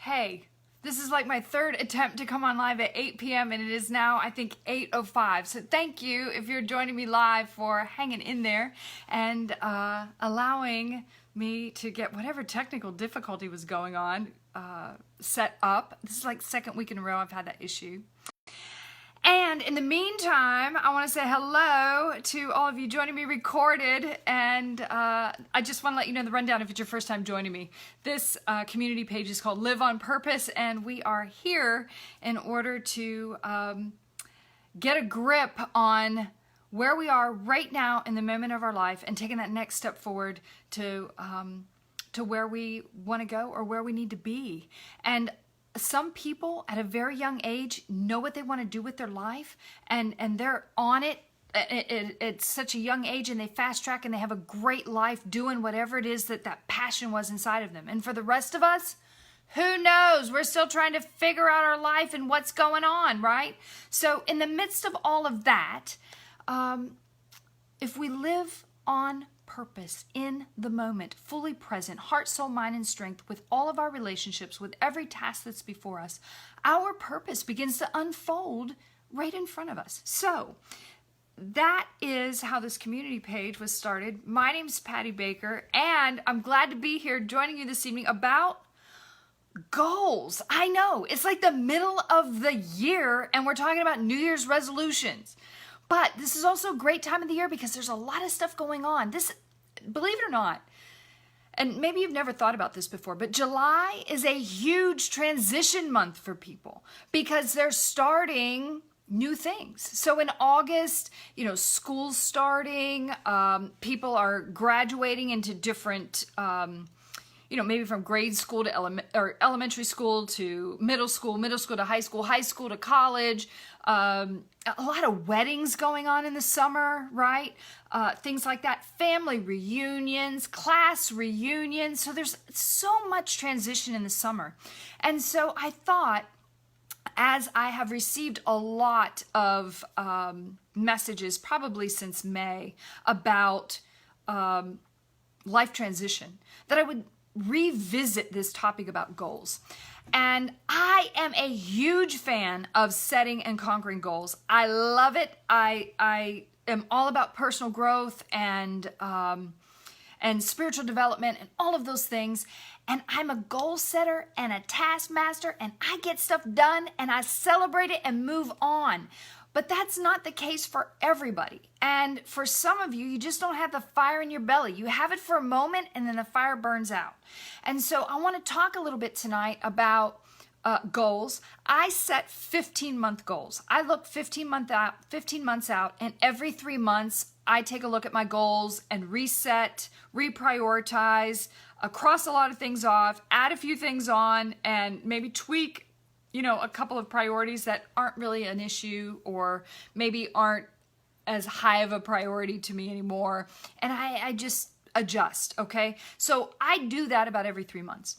Hey, this is like my third attempt to come on live at 8 p.m. and it is now, I think, 8:05. So thank you if you're joining me live for hanging in there and allowing me to get whatever technical difficulty was going on set up. This is like second week in a row I've had that issue. And in the meantime, I want to say hello to all of you joining me recorded, and I just want to let you know the rundown if it's your first time joining me. This community page is called Live on Purpose, and we are here in order to get a grip on where we are right now in the moment of our life and taking that next step forward to where we want to go or where we need to be. And some people at a very young age know what they want to do with their life, and they're on it at such a young age, and they fast track and they have a great life doing whatever it is that passion was inside of them. And for the rest of us, who knows? We're still trying to figure out our life and what's going on, right? So in the midst of all of that, if we live on purpose, in the moment, fully present, heart, soul, mind, and strength, with all of our relationships, with every task that's before us, our purpose begins to unfold right in front of us. So that is how this community page was started. My name's Patty Baker, and I'm glad to be here joining you this evening about goals. I know, it's like the middle of the year, and we're talking about New Year's resolutions. But this is also a great time of the year because there's a lot of stuff going on. Believe it or not, and maybe you've never thought about this before, but July is a huge transition month for people because they're starting new things. So in August, school's starting, people are graduating into different maybe from grade school to elementary school to middle school to high school to college. A lot of weddings going on in the summer, right? Things like that. Family reunions, class reunions. So there's so much transition in the summer. And so I thought, as I have received a lot of messages, probably since May, about life transition, that I would revisit this topic about goals. And I am a huge fan of setting and conquering goals. I love it. I am all about personal growth and spiritual development and all of those things. And I'm a goal setter and a taskmaster, and I get stuff done and I celebrate it and move on. But that's not the case for everybody. And for some of you, you just don't have the fire in your belly. You have it for a moment and then the fire burns out. And so I want to talk a little bit tonight about goals. I set 15-month goals. I look 15 months out, and every 3 months I take a look at my goals and reset, reprioritize, cross a lot of things off, add a few things on, and maybe tweak a couple of priorities that aren't really an issue or maybe aren't as high of a priority to me anymore. And I just adjust, okay? So I do that about every 3 months.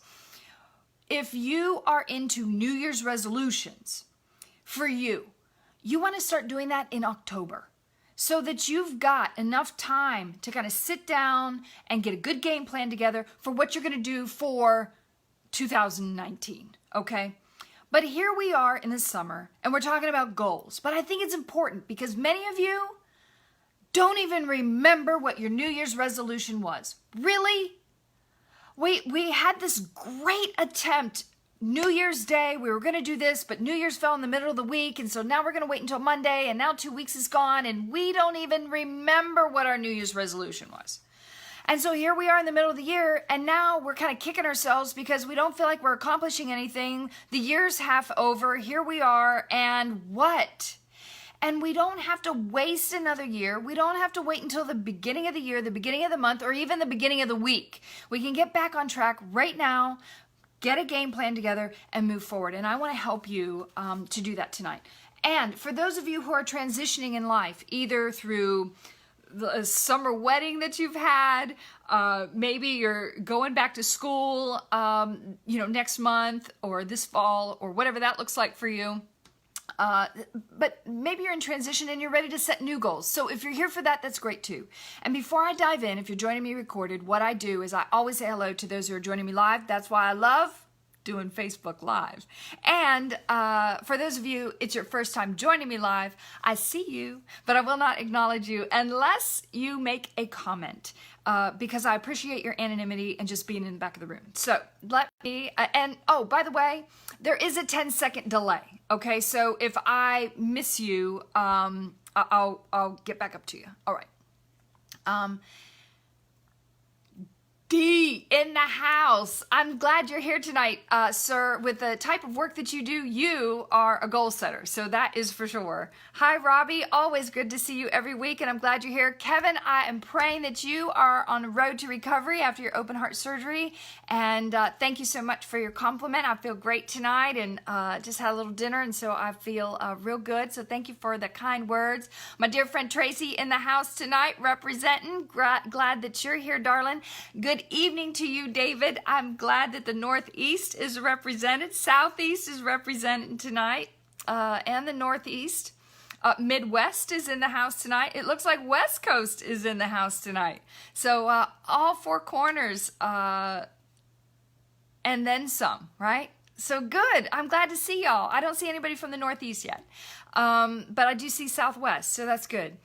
If you are into New Year's resolutions, for you want to start doing that in October so that you've got enough time to kind of sit down and get a good game plan together for what you're going to do for 2019, okay? But here we are in the summer, and we're talking about goals. But I think it's important because many of you don't even remember what your New Year's resolution was. Really? We had this great attempt New Year's Day. We were going to do this, but New Year's fell in the middle of the week, and so now we're going to wait until Monday, and now 2 weeks is gone, and we don't even remember what our New Year's resolution was. And so here we are in the middle of the year, and now we're kind of kicking ourselves because we don't feel like we're accomplishing anything. The year's half over. Here we are, and what? And we don't have to waste another year. We don't have to wait until the beginning of the year, the beginning of the month, or even the beginning of the week. We can get back on track right now, get a game plan together, and move forward. And I want to help you to do that tonight. And for those of you who are transitioning in life, either through the summer wedding that you've had, maybe you're going back to school, next month or this fall or whatever that looks like for you. But maybe you're in transition and you're ready to set new goals. So if you're here for that, that's great too. And before I dive in, if you're joining me recorded, what I do is I always say hello to those who are joining me live. That's why I love doing Facebook Live. And for those of you, it's your first time joining me live, I see you, but I will not acknowledge you unless you make a comment. Because I appreciate your anonymity and just being in the back of the room. So let me, and oh, by the way, there is a 10-second delay. Okay, so if I miss you, I'll get back up to you. All right. D in the house. I'm glad you're here tonight, sir. With the type of work that you do, you are a goal setter. So that is for sure. Hi, Robbie. Always good to see you every week, and I'm glad you're here. Kevin, I am praying that you are on the road to recovery after your open heart surgery. And thank you so much for your compliment. I feel great tonight, and just had a little dinner, and so I feel real good. So thank you for the kind words. My dear friend Tracy in the house tonight, representing. Glad that you're here, darling. Good evening to you, David. I'm glad that the Northeast is represented. Southeast is represented tonight, and the Northeast. Midwest is in the house tonight. It looks like West Coast is in the house tonight. So all four corners, and then some, right? So good. I'm glad to see y'all. I don't see anybody from the Northeast yet, but I do see Southwest, so that's good.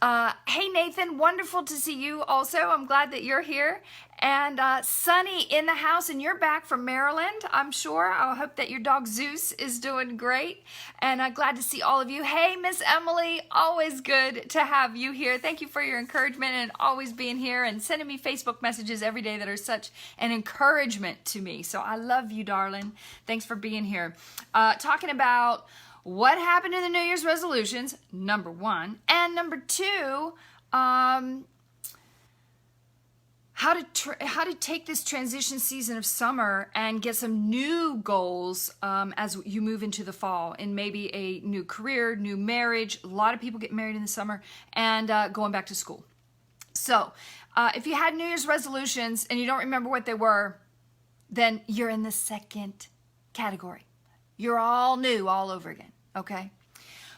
Hey, Nathan, wonderful to see you also. I'm glad that you're here. And Sunny in the house, and you're back from Maryland, I'm sure. I hope that your dog Zeus is doing great. And glad to see all of you. Hey, Miss Emily, always good to have you here. Thank you for your encouragement and always being here and sending me Facebook messages every day that are such an encouragement to me. So I love you, darling. Thanks for being here. Talking about what happened to the New Year's resolutions, number one, and number two, how to take this transition season of summer and get some new goals as you move into the fall, and maybe a new career, new marriage. A lot of people get married in the summer, and going back to school. So if you had New Year's resolutions and you don't remember what they were, then you're in the second category. You're all new all over again, okay?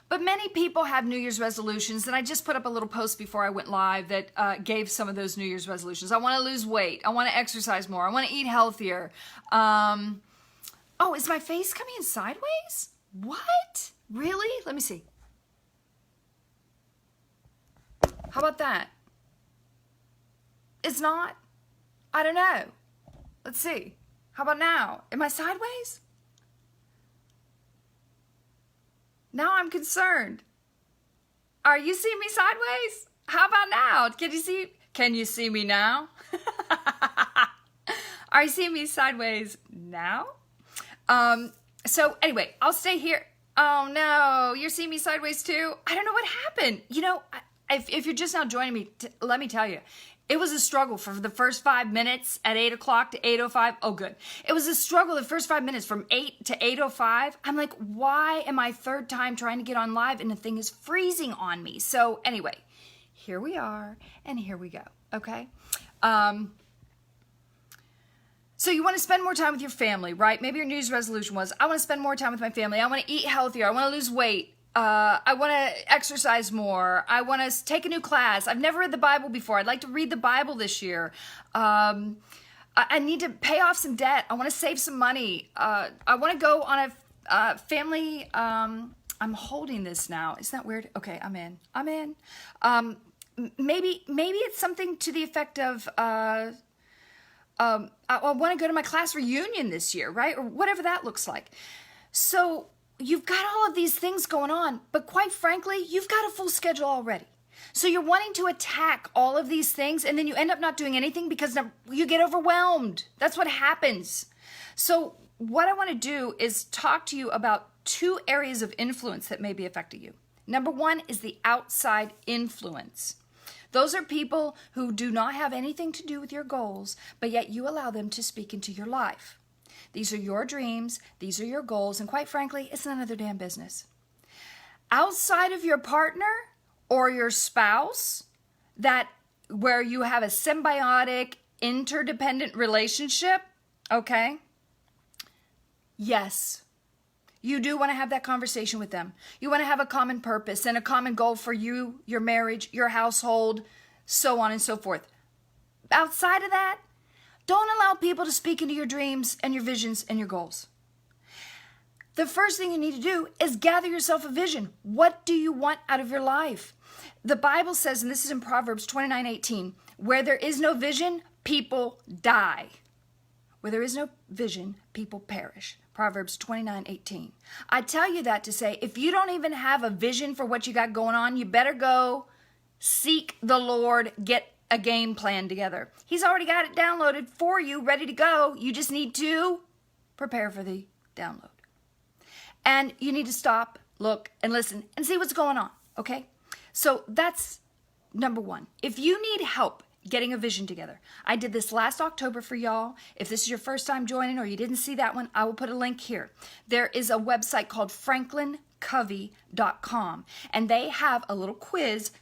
But many people have New Year's resolutions, and I just put up a little post before I went live that gave some of those New Year's resolutions. I want to lose weight. I want to exercise more. I want to eat healthier. Oh, is my face coming in sideways? What? Really? Let me see. How about that? It's not? I don't know. Let's see. How about now? Am I sideways? Now I'm concerned. Are you seeing me sideways? How about now? Can you see me now? Are you seeing me sideways now? So anyway, I'll stay here. Oh no, you're seeing me sideways too? I don't know what happened. You know, if you're just now joining me, let me tell you, it was a struggle for the first 5 minutes at 8 o'clock to 8:05. Oh, good. It was a struggle the first 5 minutes from 8 to 8:05. I'm like, why am I third time trying to get on live and the thing is freezing on me? So anyway, here we are and here we go, okay? So you want to spend more time with your family, right? Maybe your New Year's resolution was, I want to spend more time with my family. I want to eat healthier. I want to lose weight. I want to exercise more. I want to take a new class. I've never read the Bible before. I'd like to read the Bible this year. I need to pay off some debt. I want to save some money. I want to go on a family. I'm holding this now. Isn't that weird? Okay, I'm in. Maybe it's something to the effect of, I want to go to my class reunion this year, right? Or whatever that looks like. So you've got all of these things going on, but quite frankly, you've got a full schedule already. So you're wanting to attack all of these things, and then you end up not doing anything because you get overwhelmed. That's what happens. So what I want to do is talk to you about 2 areas of influence that may be affecting you. Number 1 is the outside influence. Those are people who do not have anything to do with your goals, but yet you allow them to speak into your life. These are your dreams, these are your goals, and quite frankly, it's none of their damn business. Outside of your partner or your spouse, where you have a symbiotic, interdependent relationship, okay? Yes, you do want to have that conversation with them. You want to have a common purpose and a common goal for you, your marriage, your household, so on and so forth. Outside of that, Don't allow people to speak into your dreams and your visions and your goals. The first thing you need to do is gather yourself a vision. What do you want out of your life? The Bible says, and this is in Proverbs 29:18, where there is no vision, people die. Where there is no vision, people perish. Proverbs 29:18. I tell you that to say, if you don't even have a vision for what you got going on, you better go seek the Lord, get a game plan together. He's already got it downloaded for you, ready to go. You just need to prepare for the download. And you need to stop, look, and listen and see what's going on, okay? So that's number one. If you need help getting a vision together, I did this last October for y'all. If this is your first time joining or you didn't see that one, I will put a link here. There is a website called franklincovey.com, and they have a little quiz.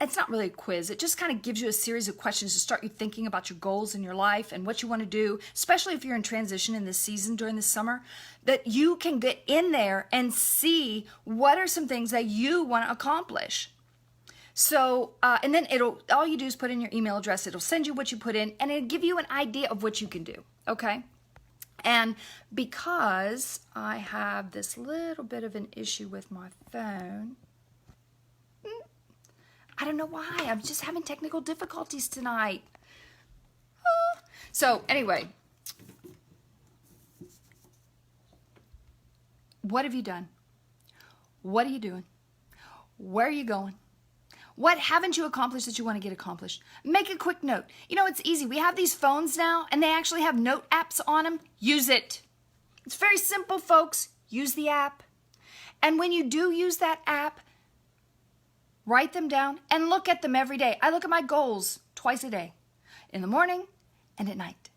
It's not really a quiz. It just kind of gives you a series of questions to start you thinking about your goals in your life and what you want to do, especially if you're in transition in this season during the summer, that you can get in there and see what are some things that you want to accomplish. So, and then all you do is put in your email address. It'll send you what you put in, and it'll give you an idea of what you can do, okay? And because I have this little bit of an issue with my phone, I don't know why. I'm just having technical difficulties tonight. So anyway, what have you done? What are you doing? Where are you going? What haven't you accomplished that you want to get accomplished? Make a quick note. You know, it's easy. We have these phones now, and they actually have note apps on them. Use it. It's very simple, folks. Use the app. And when you do use that app, write them down and look at them every day. I look at my goals twice a day, in the morning and at night.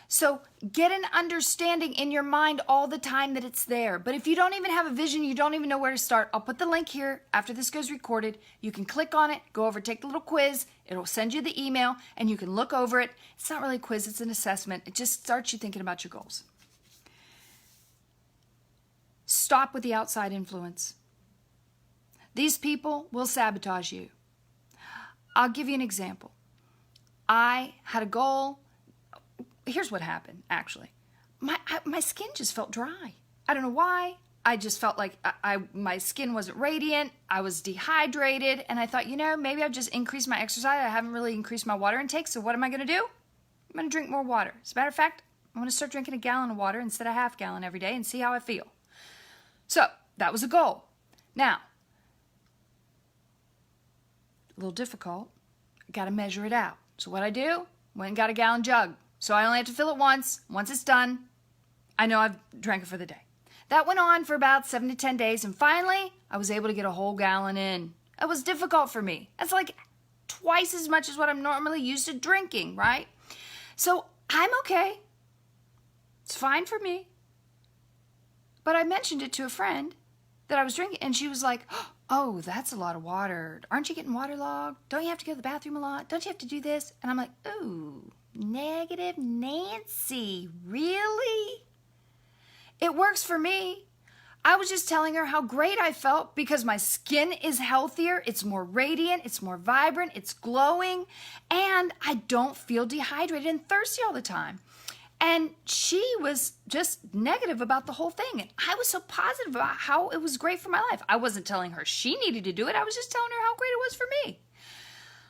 So get an understanding in your mind all the time that it's there. But if you don't even have a vision, you don't even know where to start, I'll put the link here after this goes recorded. You can click on it, go over, take the little quiz. It'll send you the email and you can look over it. It's not really a quiz, it's an assessment. It just starts you thinking about your goals. Stop with the outside influence. These people will sabotage you. I'll give you an example. I had a goal. Here's what happened, actually. My skin just felt dry. I don't know why. I just felt like my skin wasn't radiant. I was dehydrated. And I thought, maybe I've just increased my exercise. I haven't really increased my water intake. So what am I going to do? I'm going to drink more water. As a matter of fact, I'm going to start drinking a gallon of water instead of half gallon every day and see how I feel. So that was a goal. Now, a little difficult. I got to measure it out. So what I do, went and got a gallon jug. So I only have to fill it once. Once it's done, I know I've drank it for the day. That went on for about 7 to 10 days. And finally, I was able to get a whole gallon in. It was difficult for me. That's like twice as much as what I'm normally used to drinking, right? So I'm okay. It's fine for me. But I mentioned it to a friend that I was drinking, and she was like, oh, that's a lot of water. Aren't you getting waterlogged? Don't you have to go to the bathroom a lot? Don't you have to do this? And I'm like, ooh, negative Nancy, really? It works for me. I was just telling her how great I felt because my skin is healthier, it's more radiant, it's more vibrant, it's glowing, and I don't feel dehydrated and thirsty all the time. And she was just negative about the whole thing. And I was so positive about how it was great for my life. I wasn't telling her she needed to do it. I was just telling her how great it was for me.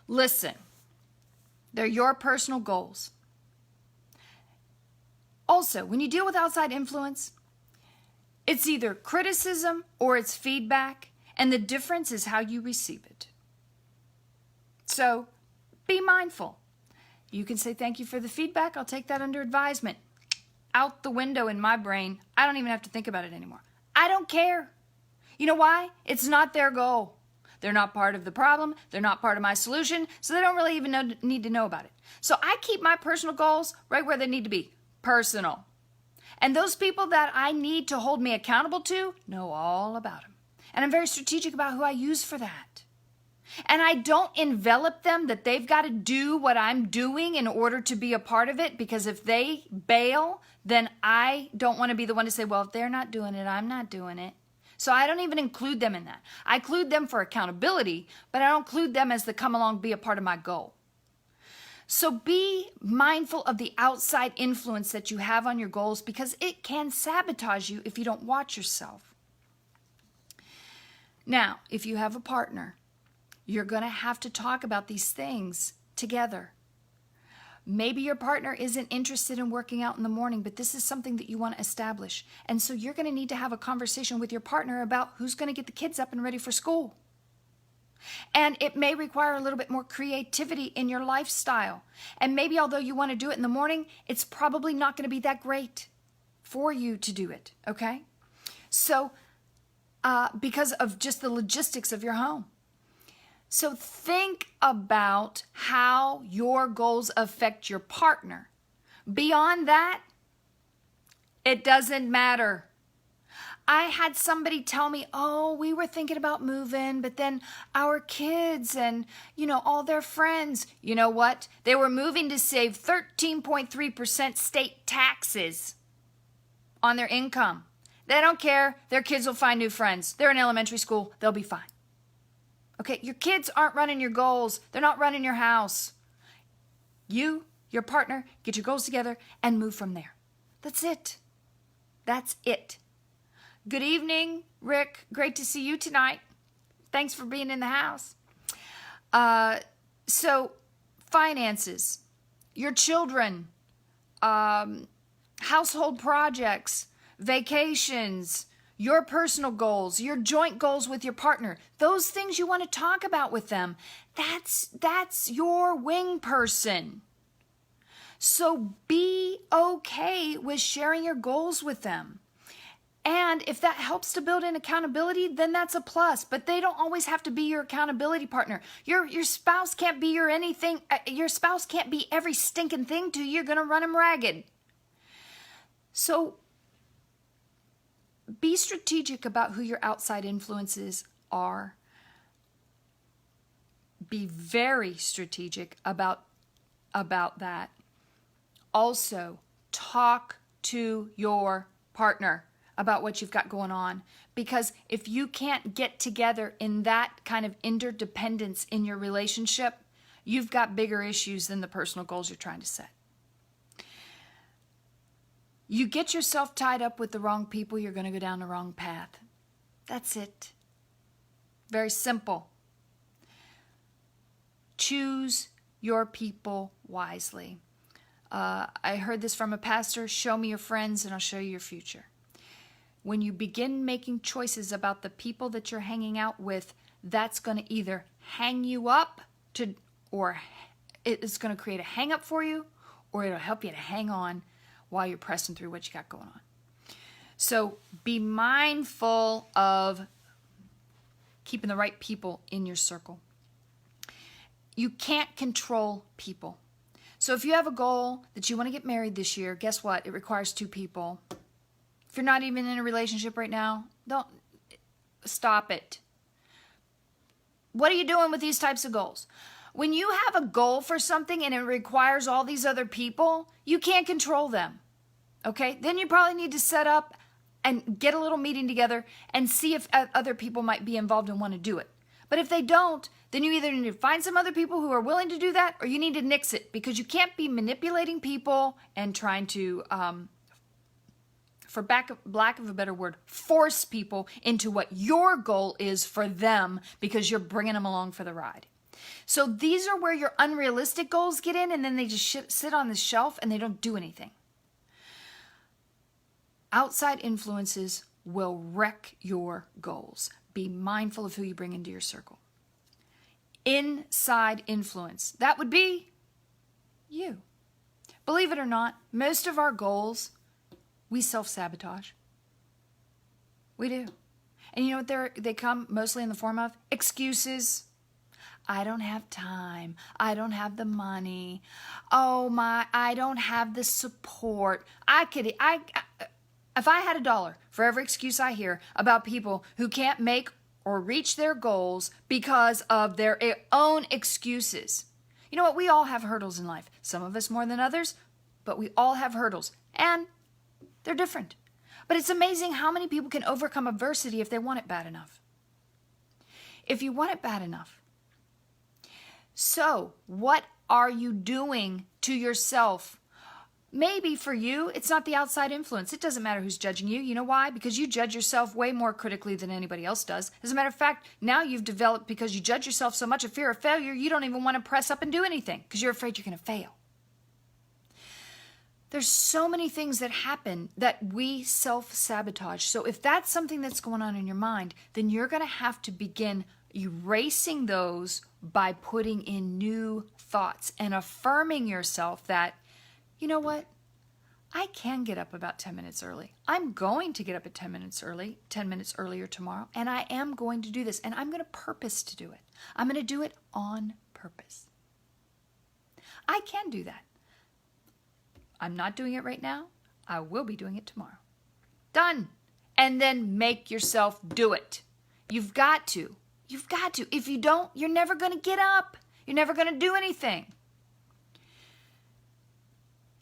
Listen, they're your personal goals. Also, when you deal with outside influence, it's either criticism or it's feedback, and the difference is how you receive it. So be mindful. You can say thank you for the feedback. I'll take that under advisement. Out the window in my brain. I don't even have to think about it anymore. I don't care. You know why? It's not their goal. They're not part of the problem. They're not part of my solution. So they don't really even need to know about it. So I keep my personal goals right where they need to be. Personal. And those people that I need to hold me accountable to know all about them. And I'm very strategic about who I use for that. And I don't envelop them that they've got to do what I'm doing in order to be a part of it, because if they bail, then I don't want to be the one to say, well, if they're not doing it, I'm not doing it. So I don't even include them in that. I include them for accountability, but I don't include them as the come along, be a part of my goal. So be mindful of the outside influence that you have on your goals, because it can sabotage you if you don't watch yourself. Now, if you have a partner, you're going to have to talk about these things together. Maybe your partner isn't interested in working out in the morning, but this is something that you want to establish. And so you're going to need to have a conversation with your partner about who's going to get the kids up and ready for school. And it may require a little bit more creativity in your lifestyle. And maybe although you want to do it in the morning, it's probably not going to be that great for you to do it, okay? So, because of just the logistics of your home. So think about how your goals affect your partner. Beyond that, it doesn't matter. I had somebody tell me, oh, we were thinking about moving, but then our kids and, all their friends, you know what? They were moving to save 13.3% state taxes on their income. They don't care. Their kids will find new friends. They're in elementary school. They'll be fine. Okay, your kids aren't running your goals. They're not running your house. You, your partner, get your goals together and move from there. That's it. That's it. Good evening, Rick. Great to see you tonight. Thanks for being in the house. So, finances, your children, household projects, vacations, your personal goals, your joint goals with your partner, those things you want to talk about with them, that's your wing person. So be okay with sharing your goals with them. And if that helps to build in accountability, then that's a plus. But they don't always have to be your accountability partner. Your spouse can't be your anything. Your spouse can't be every stinking thing to you. You're going to run them ragged. So be strategic about who your outside influences are. Be very strategic about that. Also, talk to your partner about what you've got going on. Because if you can't get together in that kind of interdependence in your relationship, you've got bigger issues than the personal goals you're trying to set. You get yourself tied up with the wrong people, you're going to go down the wrong path. That's it. Very simple. Choose your people wisely. I heard this from a pastor, show me your friends and I'll show you your future. When you begin making choices about the people that you're hanging out with, that's going to either hang you up or it's going to create a hang up for you, or it'll help you to hang on while you're pressing through what you got going on. So be mindful of keeping the right people in your circle. You can't control people. So if you have a goal that you want to get married this year, guess what? It requires 2 people. If you're not even in a relationship right now, don't stop it. What are you doing with these types of goals? When you have a goal for something and it requires all these other people, you can't control them. Okay? Then you probably need to set up and get a little meeting together and see if other people might be involved and want to do it. But if they don't, then you either need to find some other people who are willing to do that, or you need to nix it, because you can't be manipulating people and trying to, for lack of a better word, force people into what your goal is for them because you're bringing them along for the ride. So these are where your unrealistic goals get in, and then they just sit on the shelf and they don't do anything. Outside influences will wreck your goals. Be mindful of who you bring into your circle. Inside influence, that would be you. Believe it or not, most of our goals, we self-sabotage. We do. And you know what they come mostly in the form of? Excuses. I don't have time. I don't have the money. I don't have the support. If I had $1 for every excuse I hear about people who can't make or reach their goals because of their own excuses. You know what? We all have hurdles in life. Some of us more than others, but we all have hurdles. And they're different. But it's amazing how many people can overcome adversity if they want it bad enough. If you want it bad enough. So, what are you doing to yourself? Maybe for you, it's not the outside influence. It doesn't matter who's judging you. You know why? Because you judge yourself way more critically than anybody else does. As a matter of fact, now you've developed, because you judge yourself so much, a fear of failure, you don't even want to press up and do anything because you're afraid you're going to fail. There's so many things that happen that we self-sabotage. So if that's something that's going on in your mind, then you're going to have to begin erasing those by putting in new thoughts and affirming yourself that, you know what? I can get up about 10 minutes early. I'm going to get up at 10 minutes earlier tomorrow, and I am going to do this, and I'm going to purpose to do it. I'm going to do it on purpose. I can do that. I'm not doing it right now. I will be doing it tomorrow. Done. And then make yourself do it. You've got to. You've got to. If you don't, you're never going to get up. You're never going to do anything.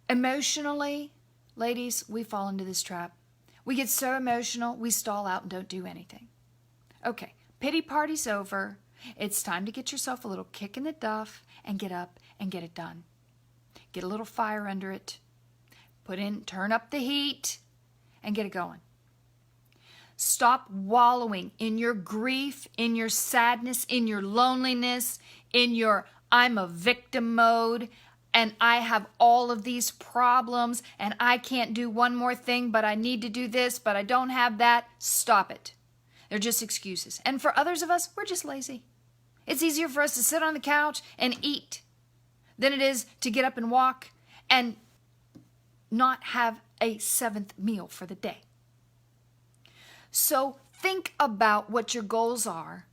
Emotionally, ladies, we fall into this trap. We get so emotional, we stall out and don't do anything. Okay, pity party's over. It's time to get yourself a little kick in the duff and get up and get it done. Get a little fire under it. Turn up the heat and get it going. Stop wallowing in your grief, in your sadness, in your loneliness, in your I'm a victim mode, and I have all of these problems, and I can't do one more thing, but I need to do this, but I don't have that. Stop it. They're just excuses. And for others of us, we're just lazy. It's easier for us to sit on the couch and eat than it is to get up and walk and not have a seventh meal for the day. So think about what your goals are.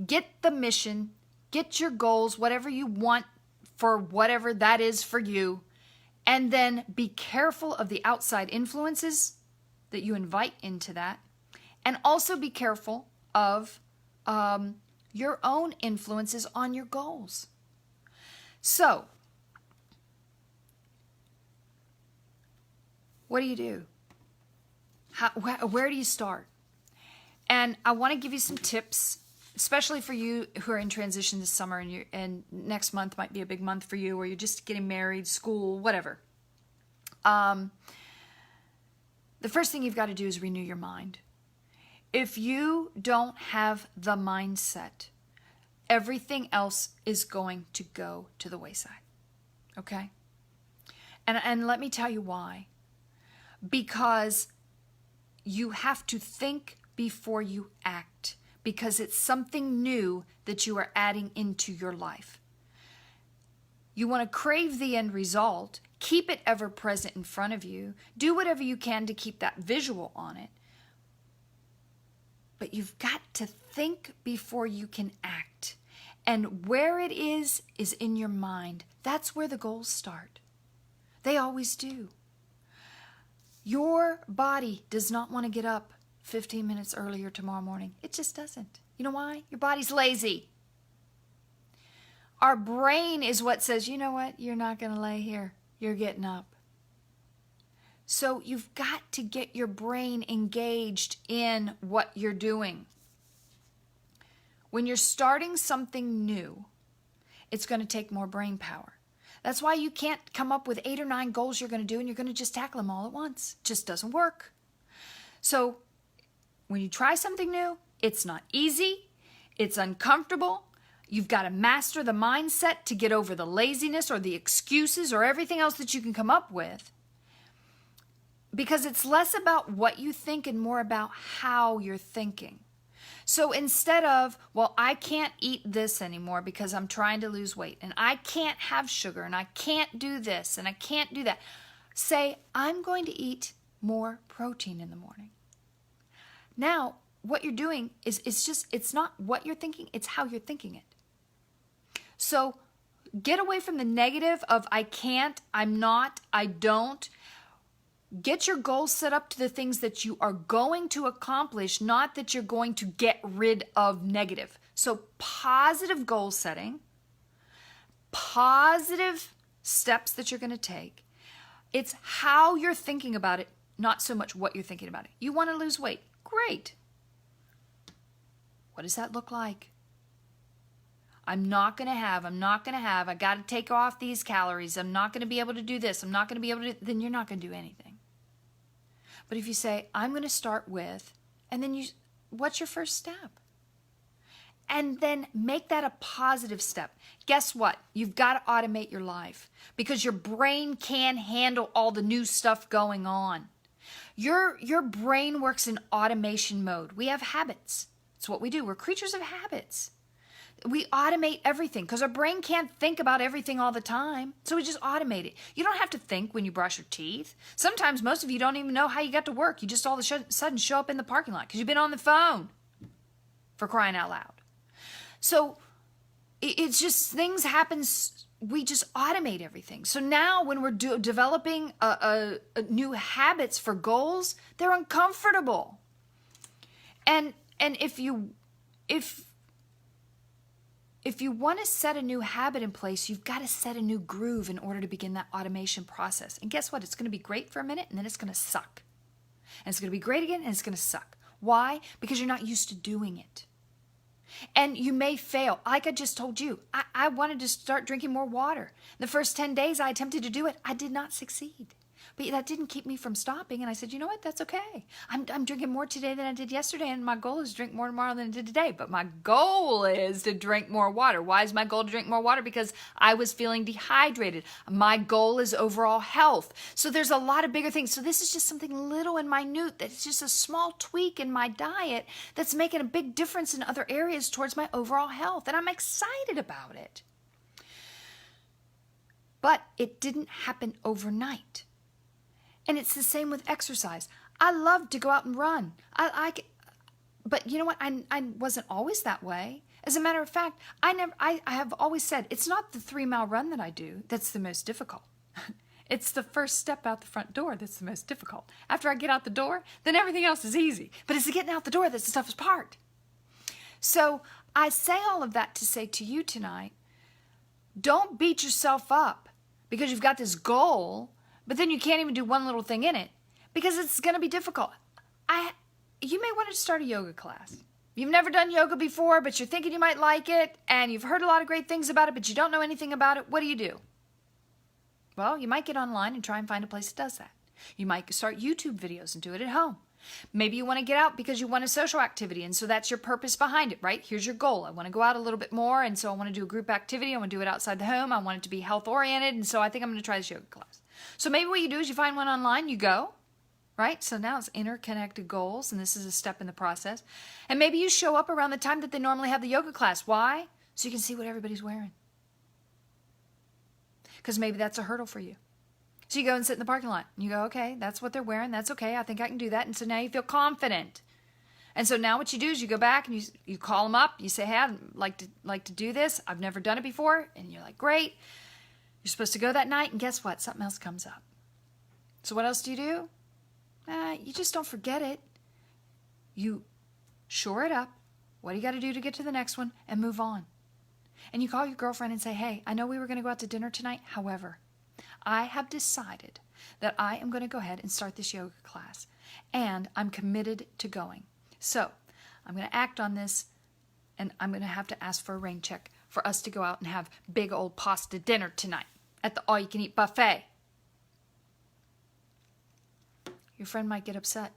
Get the mission, get your goals, whatever you want for whatever that is for you, and then be careful of the outside influences that you invite into that, and also be careful of your own influences on your goals. So, what do? Where do you start? And I want to give you some tips, especially for you who are in transition this summer, and next month might be a big month for you, or you're just getting married, school, whatever. The first thing you've got to do is renew your mind. If you don't have the mindset, everything else is going to go to the wayside. Okay? And let me tell you why. Because you have to think before you act, because it's something new that you are adding into your life. You want to crave the end result, keep it ever present in front of you, do whatever you can to keep that visual on it. But you've got to think before you can act. And where it is in your mind. That's where the goals start. They always do. Your body does not want to get up 15 minutes earlier tomorrow morning. It just doesn't. You know why? Your body's lazy. Our brain is what says, you know what? You're not going to lay here. You're getting up. So you've got to get your brain engaged in what you're doing. When you're starting something new, it's going to take more brain power. That's why you can't come up with 8 or 9 goals you're going to do and you're going to just tackle them all at once. It just doesn't work. So when you try something new, it's not easy. It's uncomfortable. You've got to master the mindset to get over the laziness or the excuses or everything else that you can come up with. Because it's less about what you think and more about how you're thinking. So instead of, well, I can't eat this anymore because I'm trying to lose weight, and I can't have sugar, and I can't do this, and I can't do that, say, I'm going to eat more protein in the morning. Now, what you're doing is it's not what you're thinking, it's how you're thinking it. So get away from the negative of I can't, I'm not, I don't. Get your goals set up to the things that you are going to accomplish, not that you're going to get rid of negative. So positive goal setting, positive steps that you're going to take. It's how you're thinking about it, not so much what you're thinking about it. You want to lose weight. Great. What does that look like? I'm not going to have, I got to take off these calories. I'm not going to be able to do this. I'm not going to be able to, then you're not going to do anything. But if you say, I'm going to start with, and then what's your first step? And then make that a positive step. Guess what? You've got to automate your life because your brain can't handle all the new stuff going on. Your brain works in automation mode. We have habits. It's what we do. We're creatures of habits. We automate everything because our brain can't think about everything all the time. So we just automate it. You don't have to think when you brush your teeth. Sometimes most of you don't even know how you got to work. You just all of a sudden show up in the parking lot because you've been on the phone, for crying out loud. So it's just things happen. We just automate everything. So now when we're developing new habits for goals, they're uncomfortable. And if you want to set a new habit in place, you've got to set a new groove in order to begin that automation process. And guess what? It's going to be great for a minute and then it's going to suck. And it's going to be great again and it's going to suck. Why? Because you're not used to doing it. And you may fail. Like I just told you, I wanted to start drinking more water. The first 10 days I attempted to do it. I did not succeed. But that didn't keep me from stopping. And I said, you know what? That's okay. I'm drinking more today than I did yesterday. And my goal is to drink more tomorrow than I did today. But my goal is to drink more water. Why is my goal to drink more water? Because I was feeling dehydrated. My goal is overall health. So there's a lot of bigger things. So this is just something little and minute. That's just a small tweak in my diet that's making a big difference in other areas towards my overall health. And I'm excited about it. But it didn't happen overnight. And it's the same with exercise. I love to go out and run. But you know what? I wasn't always that way. As a matter of fact, I have always said it's not the 3-mile run that I do that's the most difficult. It's the first step out the front door that's the most difficult. After I get out the door, then everything else is easy. But it's the getting out the door that's the toughest part. So I say all of that to say to you tonight, don't beat yourself up because you've got this goal, but then you can't even do one little thing in it because it's going to be difficult. You may want to start a yoga class. You've never done yoga before, but you're thinking you might like it, and you've heard a lot of great things about it, but you don't know anything about it. What do? Well, you might get online and try and find a place that does that. You might start YouTube videos and do it at home. Maybe you want to get out because you want a social activity, and so that's your purpose behind it, right? Here's your goal. I want to go out a little bit more, and so I want to do a group activity. I want to do it outside the home. I want it to be health-oriented, and so I think I'm going to try this yoga class. So maybe what you do is you find one online, you go, right? So now it's interconnected goals, and this is a step in the process. And maybe you show up around the time that they normally have the yoga class. Why? So you can see what everybody's wearing. Because maybe that's a hurdle for you. So you go and sit in the parking lot, and you go, okay, that's what they're wearing. That's okay. I think I can do that. And so now you feel confident. And so now what you do is you go back and you call them up. You say, hey, I'd like to do this. I've never done it before. And you're like, great. You're supposed to go that night, and guess what? Something else comes up. So what else do? You just don't forget it. You shore it up. What do you got to do to get to the next one? And move on. And you call your girlfriend and say, hey, I know we were going to go out to dinner tonight. However, I have decided that I am going to go ahead and start this yoga class. And I'm committed to going. So I'm going to act on this, and I'm going to have to ask for a rain check for us to go out and have big old pasta dinner tonight at the all-you-can-eat buffet. Your friend might get upset.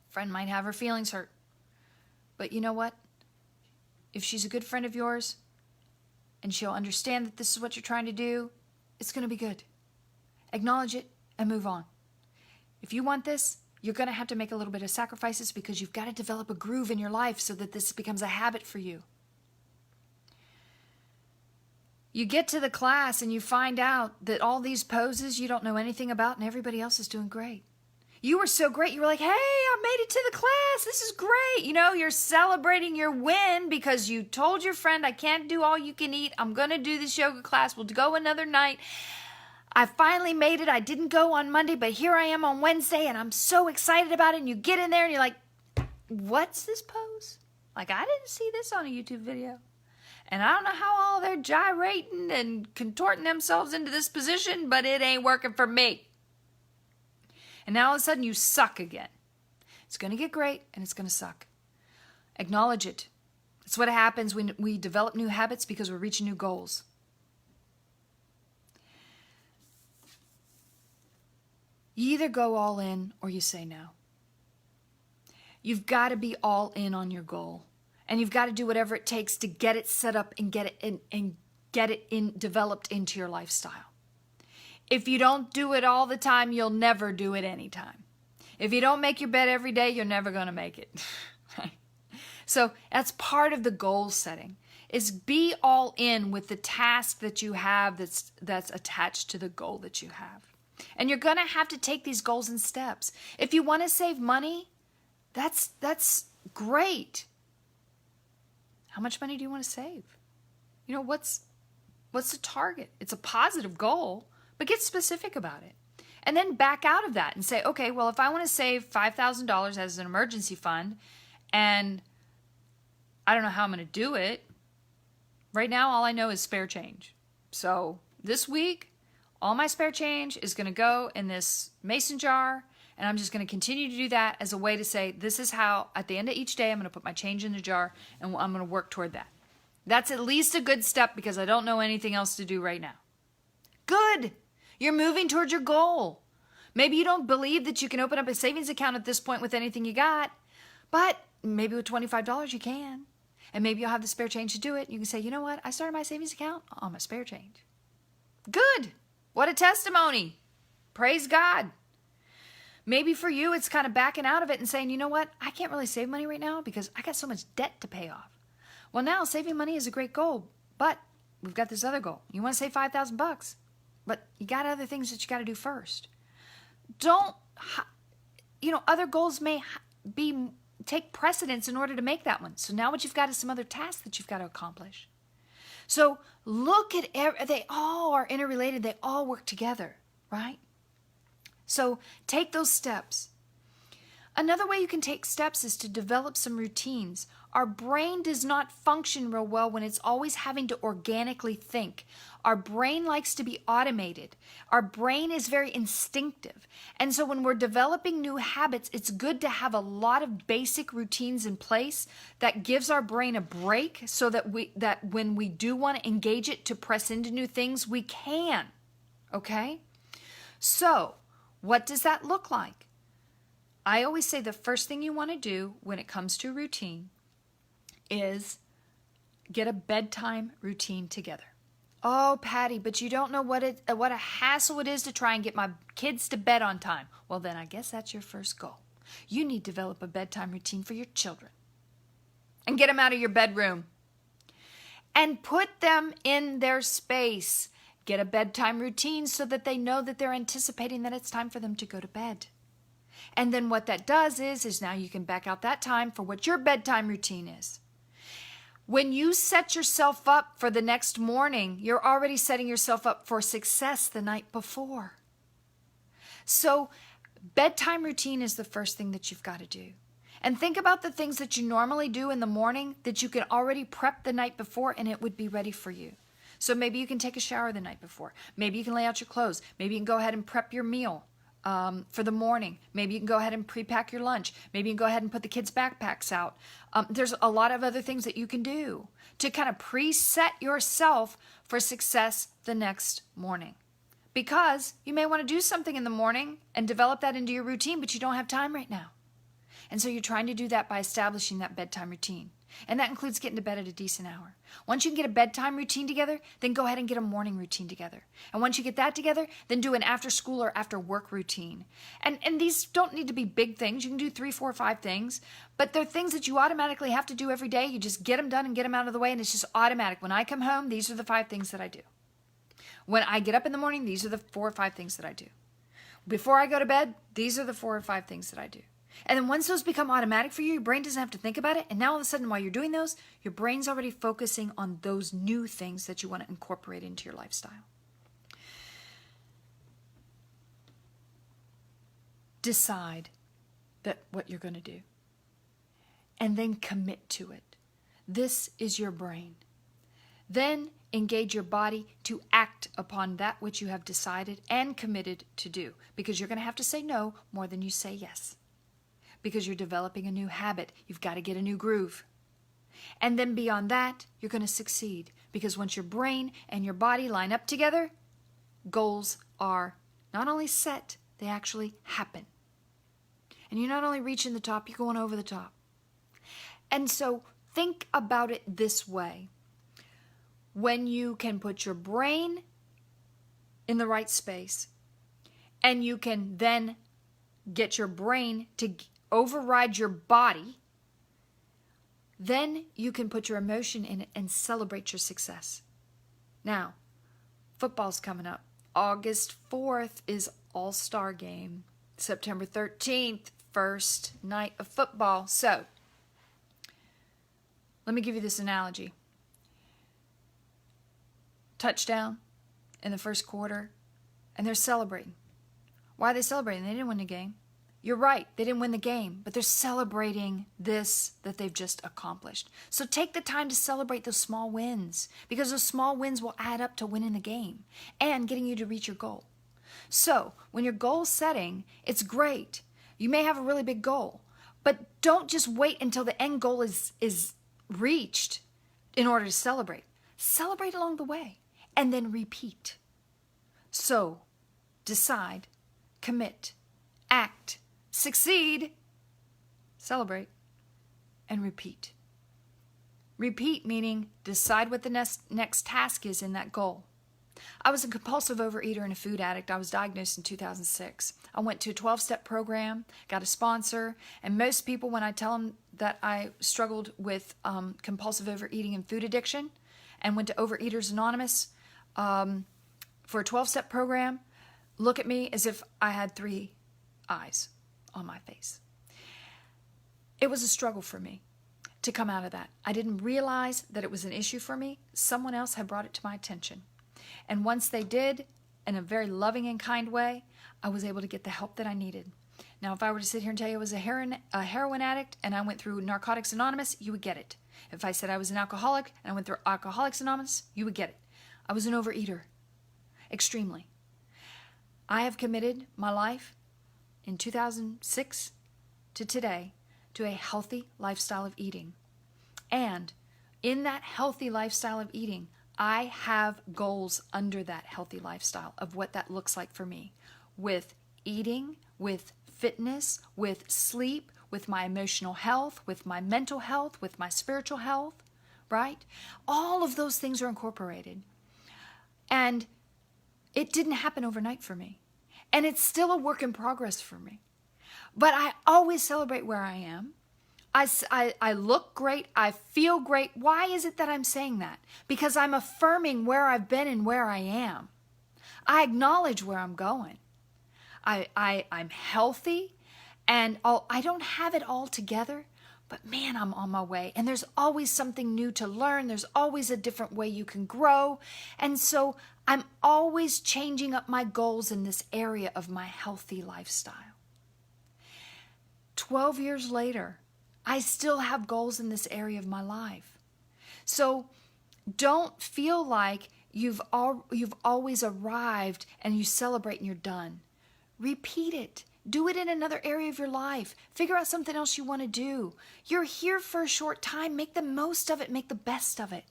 Friend might have her feelings hurt. But you know what? If she's a good friend of yours and she'll understand that this is what you're trying to do, it's going to be good. Acknowledge it and move on. If you want this, you're going to have to make a little bit of sacrifices because you've got to develop a groove in your life so that this becomes a habit for you. You get to the class and you find out that all these poses you don't know anything about and everybody else is doing great. You were so great. You were like, hey, I made it to the class. This is great. You know, you're celebrating your win because you told your friend, I can't do all you can eat. I'm going to do this yoga class. We'll go another night. I finally made it. I didn't go on Monday, but here I am on Wednesday and I'm so excited about it. And you get in there and you're like, what's this pose? Like, I didn't see this on a YouTube video. And I don't know how all they're gyrating and contorting themselves into this position, but it ain't working for me. And now all of a sudden you suck again. It's going to get great and it's going to suck. Acknowledge it. It's what happens when we develop new habits because we're reaching new goals. You either go all in or you say no. You've got to be all in on your goal. And you've got to do whatever it takes to get it set up and get it developed into your lifestyle. If you don't do it all the time, you'll never do it anytime. If you don't make your bed every day, you're never going to make it. Right? So that's part of the goal setting, is be all in with the task that you have that's attached to the goal that you have. And you're going to have to take these goals in steps. If you want to save money, that's great. How much money do you want to save? You know, what's the target? It's a positive goal, but get specific about it. And then back out of that and say, okay, well, if I want to save $5,000 as an emergency fund, and I don't know how I'm going to do it, right now all I know is spare change. So this week, all my spare change is going to go in this mason jar, and I'm just going to continue to do that as a way to say, this is how, at the end of each day, I'm going to put my change in the jar, and I'm going to work toward that. That's at least a good step because I don't know anything else to do right now. Good. You're moving towards your goal. Maybe you don't believe that you can open up a savings account at this point with anything you got, but maybe with $25 you can. And maybe you'll have the spare change to do it. You can say, you know what? I started my savings account on my spare change. Good. What a testimony. Praise God. Maybe for you, it's kind of backing out of it and saying, you know what? I can't really save money right now because I got so much debt to pay off. Well, now saving money is a great goal, but we've got this other goal. You want to save $5,000, but you got other things that you got to do first. Other goals may take precedence in order to make that one. So now what you've got is some other tasks that you've got to accomplish. So look at, they all are interrelated. They all work together, right? So take those steps. Another way you can take steps is to develop some routines. Our brain does not function real well when it's always having to organically think. Our brain likes to be automated. Our brain is very instinctive. And so when we're developing new habits, it's good to have a lot of basic routines in place that gives our brain a break so that when we do want to engage it to press into new things, we can. Okay? So, what does that look like? I always say the first thing you want to do when it comes to routine is get a bedtime routine together. Oh, Patty, but you don't know what a hassle it is to try and get my kids to bed on time. Well, then I guess that's your first goal. You need to develop a bedtime routine for your children and get them out of your bedroom and put them in their space. Get a bedtime routine so that they know that they're anticipating that it's time for them to go to bed. And then what that does is now you can back out that time for what your bedtime routine is. When you set yourself up for the next morning, you're already setting yourself up for success the night before. So bedtime routine is the first thing that you've got to do. And think about the things that you normally do in the morning that you can already prep the night before and it would be ready for you. So maybe you can take a shower the night before. Maybe you can lay out your clothes. Maybe you can go ahead and prep your meal for the morning. Maybe you can go ahead and pre-pack your lunch. Maybe you can go ahead and put the kids' backpacks out. There's a lot of other things that you can do to kind of preset yourself for success the next morning. Because you may want to do something in the morning and develop that into your routine, but you don't have time right now. And so you're trying to do that by establishing that bedtime routine. And that includes getting to bed at a decent hour. Once you can get a bedtime routine together, then go ahead and get a morning routine together. And once you get that together, then do an after school or after work routine. And these don't need to be big things. You can do 3, 4, 5 things. But they're things that you automatically have to do every day. You just get them done and get them out of the way. And it's just automatic. When I come home, these are the 5 things that I do. When I get up in the morning, these are the 4 or 5 things that I do. Before I go to bed, these are the 4 or 5 things that I do. And then once those become automatic for you, your brain doesn't have to think about it. And now all of a sudden, while you're doing those, your brain's already focusing on those new things that you want to incorporate into your lifestyle. Decide what you're going to do. And then commit to it. This is your brain. Then engage your body to act upon that which you have decided and committed to do. Because you're going to have to say no more than you say yes. Because you're developing a new habit. You've got to get a new groove. And then beyond that, you're going to succeed. Because once your brain and your body line up together, goals are not only set, they actually happen. And you're not only reaching the top, you're going over the top. And so think about it this way. When you can put your brain in the right space, and you can then get your brain to override your body, then you can put your emotion in it and celebrate your success. Now, football's coming up. August 4th is All-Star Game. September 13th, first night of football. So, let me give you this analogy. Touchdown in the first quarter, and they're celebrating. Why are they celebrating? They didn't win the game. You're right, they didn't win the game, but they're celebrating this that they've just accomplished. So take the time to celebrate those small wins, because those small wins will add up to winning the game and getting you to reach your goal. So when you're goal setting, it's great. You may have a really big goal, but don't just wait until the end goal is reached in order to celebrate. Celebrate along the way and then repeat. So decide, commit, act, succeed, celebrate, and repeat. Repeat meaning decide what the next task is in that goal. I was a compulsive overeater and a food addict. I was diagnosed in 2006. I went to a 12-step program, got a sponsor, and most people, when I tell them that I struggled with compulsive overeating and food addiction and went to Overeaters Anonymous for a 12-step program, look at me as if I had 3 eyes on my face. It was a struggle for me to come out of that. I didn't realize that it was an issue for me. Someone else had brought it to my attention. And once they did, in a very loving and kind way, I was able to get the help that I needed. Now, if I were to sit here and tell you I was a heroin addict and I went through Narcotics Anonymous, you would get it. If I said I was an alcoholic and I went through Alcoholics Anonymous, you would get it. I was an overeater. Extremely. I have committed my life in 2006 to today to a healthy lifestyle of eating. And in that healthy lifestyle of eating, I have goals under that healthy lifestyle of what that looks like for me, with eating, with fitness, with sleep, with my emotional health, with my mental health, with my spiritual health, right? All of those things are incorporated. And it didn't happen overnight for me. And it's still a work in progress for me. But I always celebrate where I am. I look great. I feel great. Why is it that I'm saying that? Because I'm affirming where I've been and where I am. I acknowledge where I'm going. I'm healthy, and I don't have it all together, but man, I'm on my way. And there's always something new to learn. There's always a different way you can grow. And so I'm always changing up my goals in this area of my healthy lifestyle. 12 years later, I still have goals in this area of my life. So don't feel like you've always arrived and you celebrate and you're done. Repeat it. Do it in another area of your life. Figure out something else you want to do. You're here for a short time. Make the most of it. Make the best of it.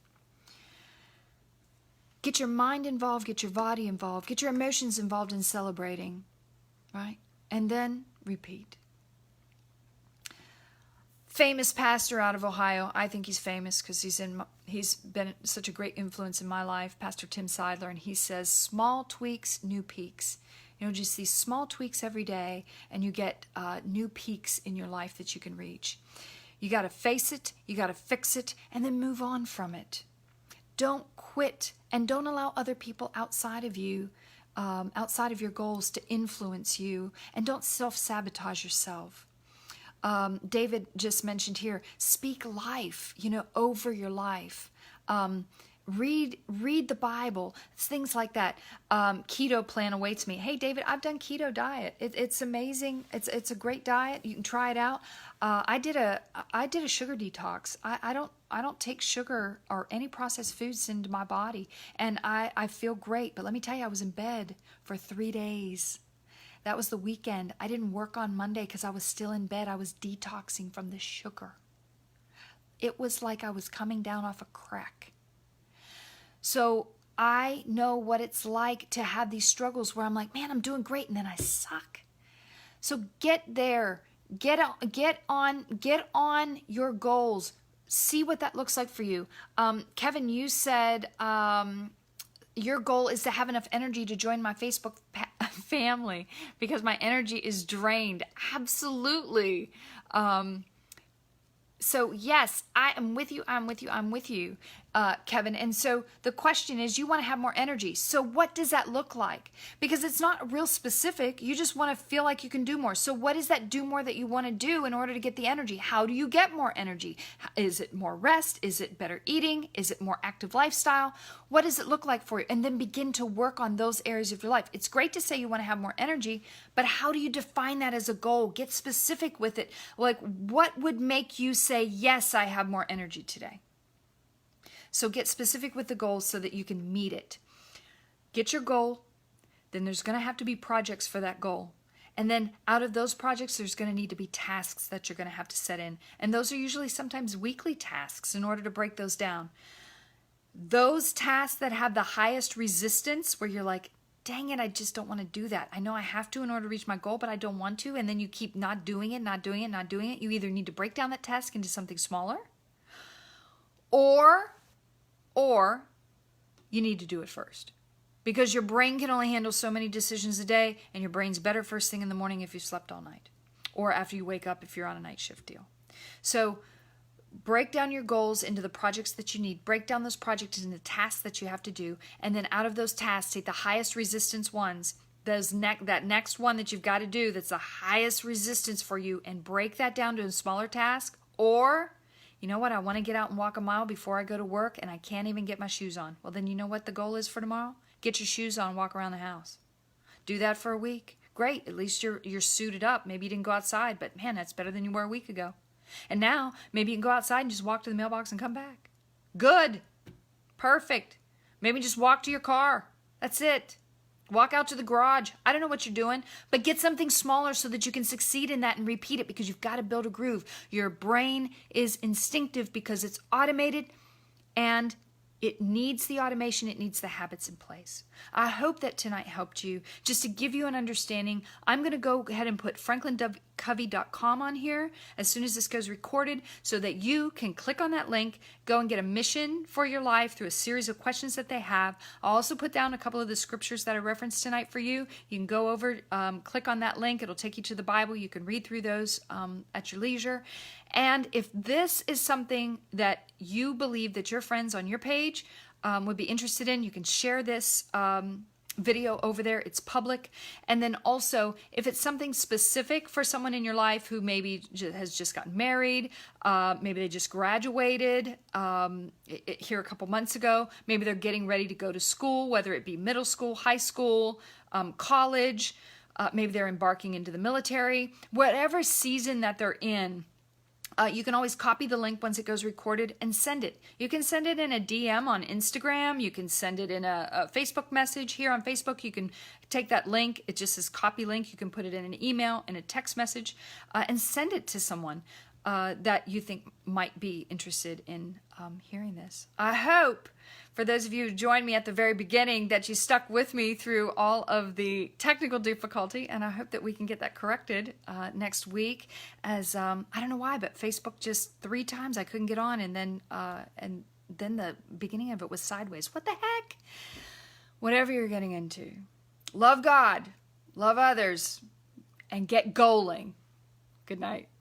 Get your mind involved. Get your body involved. Get your emotions involved in celebrating. Right? And then repeat. Famous pastor out of Ohio. I think he's famous because he's been such a great influence in my life. Pastor Tim Seidler, and he says, "Small tweaks, new peaks." You know, just these small tweaks every day, and you get new peaks in your life that you can reach. You got to face it, you got to fix it, and then move on from it. Don't quit, and don't allow other people outside of you, outside of your goals, to influence you, and don't self-sabotage yourself. David just mentioned here, speak life, over your life. Read the Bible, things like that. Keto plan awaits me. Hey, David, I've done keto diet. It's amazing. It's a great diet. You can try it out. I did a sugar detox. I don't take sugar or any processed foods into my body, and I feel great. But let me tell you, I was in bed for 3 days. That was the weekend. I didn't work on Monday because I was still in bed. I was detoxing from the sugar. it was like I was coming down off a crack. So I know what it's like to have these struggles where I'm like, man, I'm doing great, and then I suck. So get there. Get on your goals. See what that looks like for you. Kevin, you said your goal is to have enough energy to join my Facebook family because my energy is drained. Absolutely. So yes, I am with you. I'm with you, Kevin. And so the question is, you want to have more energy. So what does that look like? Because it's not real specific. You just want to feel like you can do more. So what is that do more that you want to do in order to get the energy? How do you get more energy? Is it more rest? Is it better eating? Is it more active lifestyle? What does it look like for you? And then begin to work on those areas of your life. It's great to say you want to have more energy, but how do you define that as a goal? Get specific with it. Like, what would make you say, yes, I have more energy today? So get specific with the goal so that you can meet it. Get your goal, then there's going to have to be projects for that goal. And then out of those projects, there's going to need to be tasks that you're going to have to set in. And those are usually sometimes weekly tasks in order to break those down. Those tasks that have the highest resistance, where you're like, dang it, I just don't want to do that. I know I have to in order to reach my goal, but I don't want to. And then you keep not doing it. You either need to break down that task into something smaller, or you need to do it first. Because your brain can only handle so many decisions a day, and your brain's better first thing in the morning if you slept all night, or after you wake up if you're on a night shift deal. So break down your goals into the projects that you need. Break down those projects into the tasks that you have to do. And then out of those tasks, take the highest resistance ones, that next one that you've got to do that's the highest resistance for you, and break that down to a smaller task. Or, you know what, I want to get out and walk a mile before I go to work and I can't even get my shoes on. Well, then you know what the goal is for tomorrow? Get your shoes on, walk around the house. Do that for a week. Great, at least you're suited up. Maybe you didn't go outside, but man, that's better than you were a week ago. And now, maybe you can go outside and just walk to the mailbox and come back. Good. Perfect. Maybe just walk to your car. That's it. Walk out to the garage. I don't know what you're doing, but get something smaller so that you can succeed in that and repeat it, because you've got to build a groove. Your brain is instinctive because it's automated, and it needs the automation. It needs the habits in place. I hope that tonight helped you. Just to give you an understanding, I'm going to go ahead and put franklincovey.com on here as soon as this goes recorded, so that you can click on that link, go and get a mission for your life through a series of questions that they have. I'll also put down a couple of the scriptures that I referenced tonight for you. You can go over, click on that link. It'll take you to the Bible. You can read through those at your leisure. And if this is something that you believe that your friends on your page would be interested in, you can share this video over there. It's public. And then also, if it's something specific for someone in your life who maybe has just gotten married, maybe they just graduated here a couple months ago, maybe they're getting ready to go to school, whether it be middle school, high school, college, maybe they're embarking into the military, whatever season that they're in. You can always copy the link once it goes recorded and send it. You can send it in a DM on Instagram. You can send it in a Facebook message here on Facebook. You can take that link. It just says copy link. You can put it in an email, in a text message, and send it to someone that you think might be interested in hearing this. I hope, for those of you who joined me at the very beginning, that you stuck with me through all of the technical difficulty, and I hope that we can get that corrected next week. As I don't know why, but Facebook just 3 times I couldn't get on, and then the beginning of it was sideways. What the heck? Whatever you're getting into, love God, love others, and get goaling. Good night.